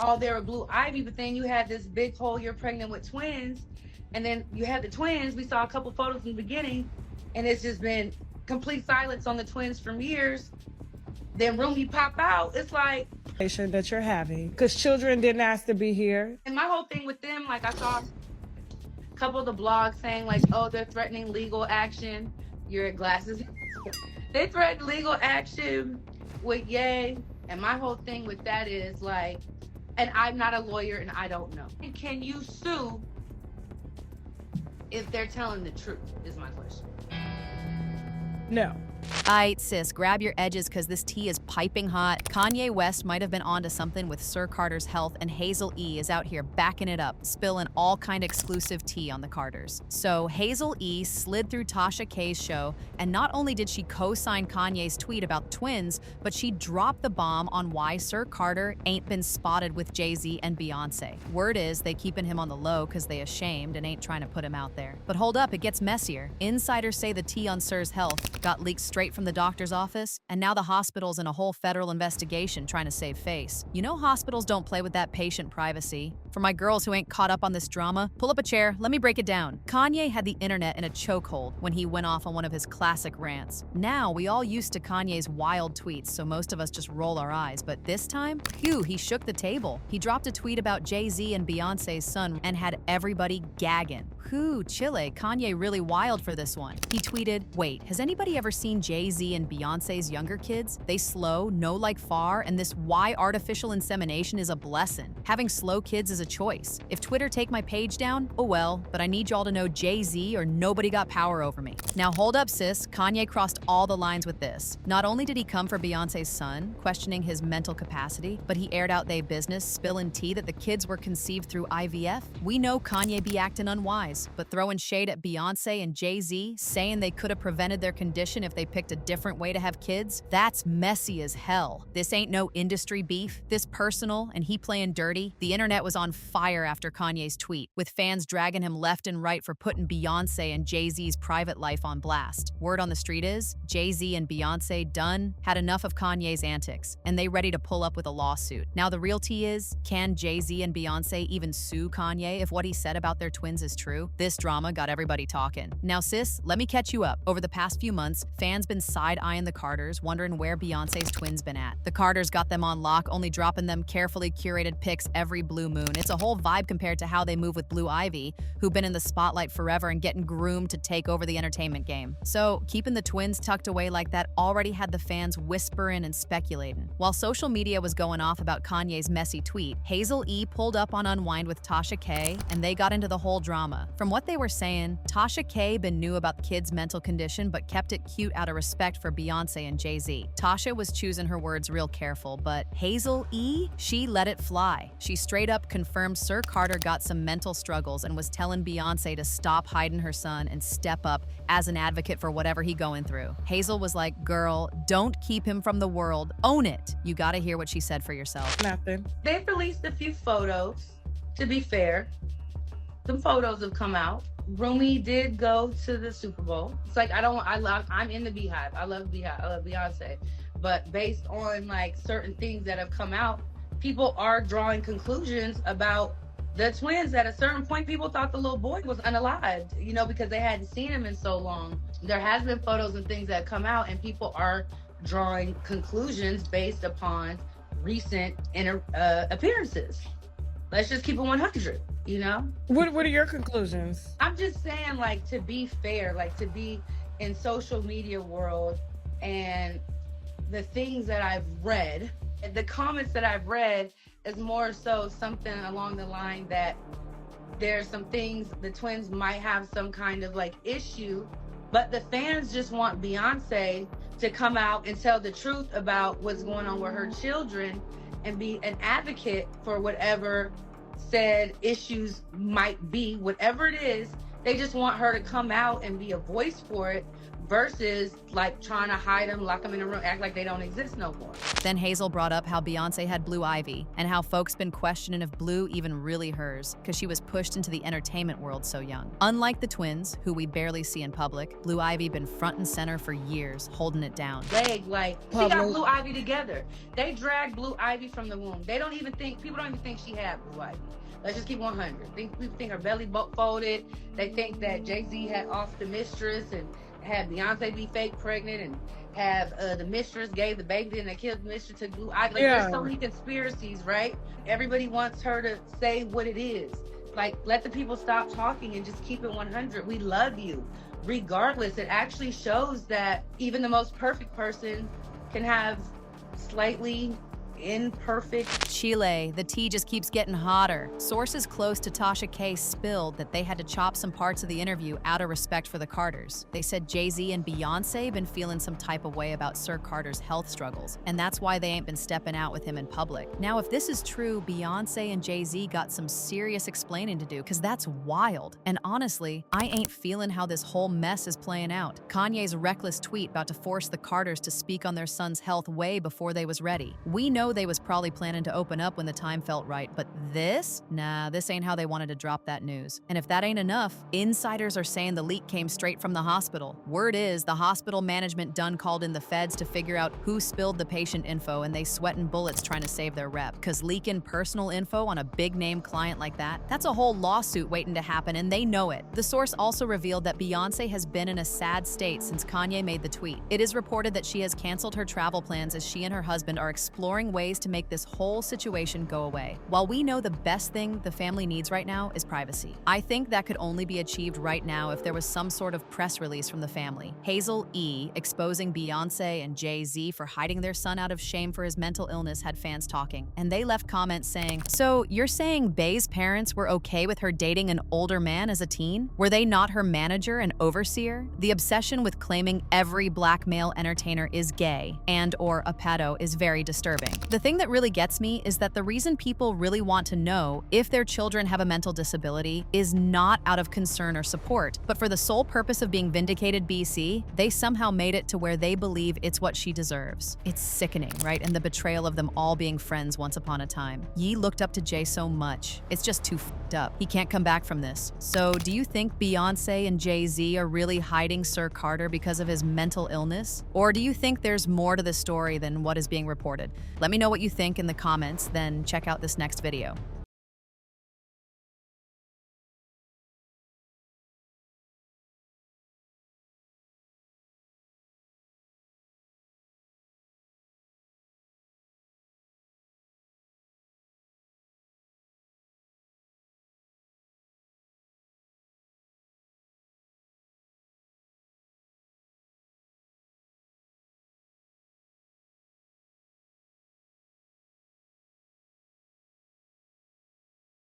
oh, they were Blue Ivy, but then you had this big whole you're pregnant with twins, and then you had the twins. We saw a couple photos in the beginning, and it's just been complete silence on the twins for years. Then Rumi pop out. It's like that you're having because children didn't ask to be here. And my whole thing with them, like I saw a couple of the blogs saying like, oh, they're threatening legal action. You're at glasses. They threatened legal action with Ye. And my whole thing with that is like, and I'm not a lawyer and I don't know. Can you sue if they're telling the truth is my question. No. Aight, sis, grab your edges because this tea is piping hot. Kanye West might have been onto something with Sir Carter's health, and Hazel E is out here backing it up, spilling all kind of exclusive tea on the Carters. So Hazel E slid through Tasha K's show, and not only did she co-sign Kanye's tweet about twins, but she dropped the bomb on why Sir Carter ain't been spotted with Jay-Z and Beyoncé. Word is they keeping him on the low because they ashamed and ain't trying to put him out there. But hold up, it gets messier. Insiders say the tea on Sir's health got leaked straight from the doctor's office, and now the hospital's in a whole federal investigation trying to save face. You know hospitals don't play with that patient privacy. For my girls who ain't caught up on this drama, pull up a chair, let me break it down. Kanye had the internet in a chokehold when he went off on one of his classic rants. Now, we all used to Kanye's wild tweets, so most of us just roll our eyes, but this time, phew, he shook the table. He dropped a tweet about Jay-Z and Beyoncé's son and had everybody gagging. Whew, Chile, Kanye really wild for this one. He tweeted, wait, has anybody ever seen Jay-Z and Beyoncé's younger kids? They slow, no like far, and this why artificial insemination is a blessing. Having slow kids is a choice. If Twitter take my page down, oh well, but I need y'all to know Jay-Z or nobody got power over me. Now hold up, sis, Kanye crossed all the lines with this. Not only did he come for Beyoncé's son, questioning his mental capacity, but he aired out they business, spilling tea that the kids were conceived through IVF. We know Kanye be acting unwise, but throwing shade at Beyoncé and Jay-Z, saying they could have prevented their condition if they picked a different way to have kids, that's messy as hell. This ain't no industry beef, this personal, and he playing dirty. The internet was on fire after Kanye's tweet, with fans dragging him left and right for putting Beyoncé and Jay-Z's private life on blast. Word on the street is, Jay-Z and Beyoncé done had enough of Kanye's antics, and they ready to pull up with a lawsuit. Now the real tea is, can Jay-Z and Beyoncé even sue Kanye if what he said about their twins is true? This drama got everybody talking. Now sis, let me catch you up. Over the past few months, fans been side-eyeing the Carters, wondering where Beyoncé's twins been at. The Carters got them on lock, only dropping them carefully curated pics every blue moon. It's a whole vibe compared to how they move with Blue Ivy, who've been in the spotlight forever and getting groomed to take over the entertainment game. So, keeping the twins tucked away like that already had the fans whispering and speculating. While social media was going off about Kanye's messy tweet, Hazel E pulled up on Unwind with Tasha K, and they got into the whole drama. From what they were saying, Tasha K been knew about the kid's mental condition but kept it cute out of respect for Beyoncé and Jay-Z. Tasha was choosing her words real careful, but Hazel E, she let it fly. She straight up confirmed Sir Carter got some mental struggles and was telling Beyoncé to stop hiding her son and step up as an advocate for whatever he going through. Hazel was like, girl, don't keep him from the world, own it. You gotta hear what she said for yourself. Nothing. They've released a few photos, to be fair. Some photos have come out. Rumi did go to the Super Bowl. It's like, I'm in the Beehive. I love Beehive. I love Beyonce. But based on like certain things that have come out, people are drawing conclusions about the twins. At a certain point, people thought the little boy was unalived, you know, because they hadn't seen him in so long. There has been photos and things that have come out, and people are drawing conclusions based upon recent appearances. Let's just keep it 100, you know? What are your conclusions? I'm just saying, like, to be fair, like, to be in social media world and the things that I've read, the comments that I've read is more so something along the line that there's some things the twins might have some kind of like issue, but the fans just want Beyonce to come out and tell the truth about what's going on with her children and be an advocate for whatever said issues might be, whatever it is. They just want her to come out and be a voice for it, versus like trying to hide them, lock them in a room, act like they don't exist no more. Then Hazel brought up how Beyoncé had blue ivy and how folks been questioning if blue even really hers because she was pushed into the entertainment world so young. Unlike the twins, who we barely see in public, blue ivy been front and center for years, holding it down. Like, she got blue ivy together. They dragged blue ivy from the womb. People don't even think she had blue ivy. Let's just keep 100. People think her belly folded. They think that Jay-Z had off the mistress and had Beyonce be fake pregnant and have the mistress gave the baby and they killed the mistress to blue ivy. Like, there's so many conspiracies, right? Everybody wants her to say what it is. Like, let the people stop talking and just keep it 100. We love you. Regardless, it actually shows that even the most perfect person can have slightly imperfect. Chile, the tea just keeps getting hotter. Sources close to Tasha K spilled that they had to chop some parts of the interview out of respect for the Carters. They said Jay-Z and Beyoncé been feeling some type of way about Sir Carter's health struggles, and that's why they ain't been stepping out with him in public. Now, if this is true, Beyoncé and Jay-Z got some serious explaining to do, because that's wild. And honestly, I ain't feeling how this whole mess is playing out. Kanye's reckless tweet about to force the Carters to speak on their son's health way before they was ready. We know they was probably planning to open up when the time felt right, but this? Nah, this ain't how they wanted to drop that news. And if that ain't enough, insiders are saying the leak came straight from the hospital. Word is, the hospital management done called in the feds to figure out who spilled the patient info, and they sweating bullets trying to save their rep. Cause leaking personal info on a big name client like that's a whole lawsuit waiting to happen, and they know it. The source also revealed that Beyoncé has been in a sad state since Kanye made the tweet. It is reported that she has canceled her travel plans as she and her husband are exploring ways to make this whole situation go away. While we know the best thing the family needs right now is privacy, I think that could only be achieved right now if there was some sort of press release from the family. Hazel E exposing Beyoncé and Jay-Z for hiding their son out of shame for his mental illness had fans talking, and they left comments saying, "So you're saying Bey's parents were okay with her dating an older man as a teen? Were they not her manager and overseer?" The obsession with claiming every black male entertainer is gay and or a pedo is very disturbing. The thing that really gets me is that the reason people really want to know if their children have a mental disability is not out of concern or support, but for the sole purpose of being vindicated. BC, they somehow made it to where they believe it's what she deserves. It's sickening, right? And the betrayal of them all being friends once upon a time. Ye looked up to Jay so much. It's just too f***ed up. He can't come back from this. So do you think Beyoncé and Jay-Z are really hiding Sir Carter because of his mental illness? Or do you think there's more to the story than what is being reported? Let me know what you think in the comments, then check out this next video.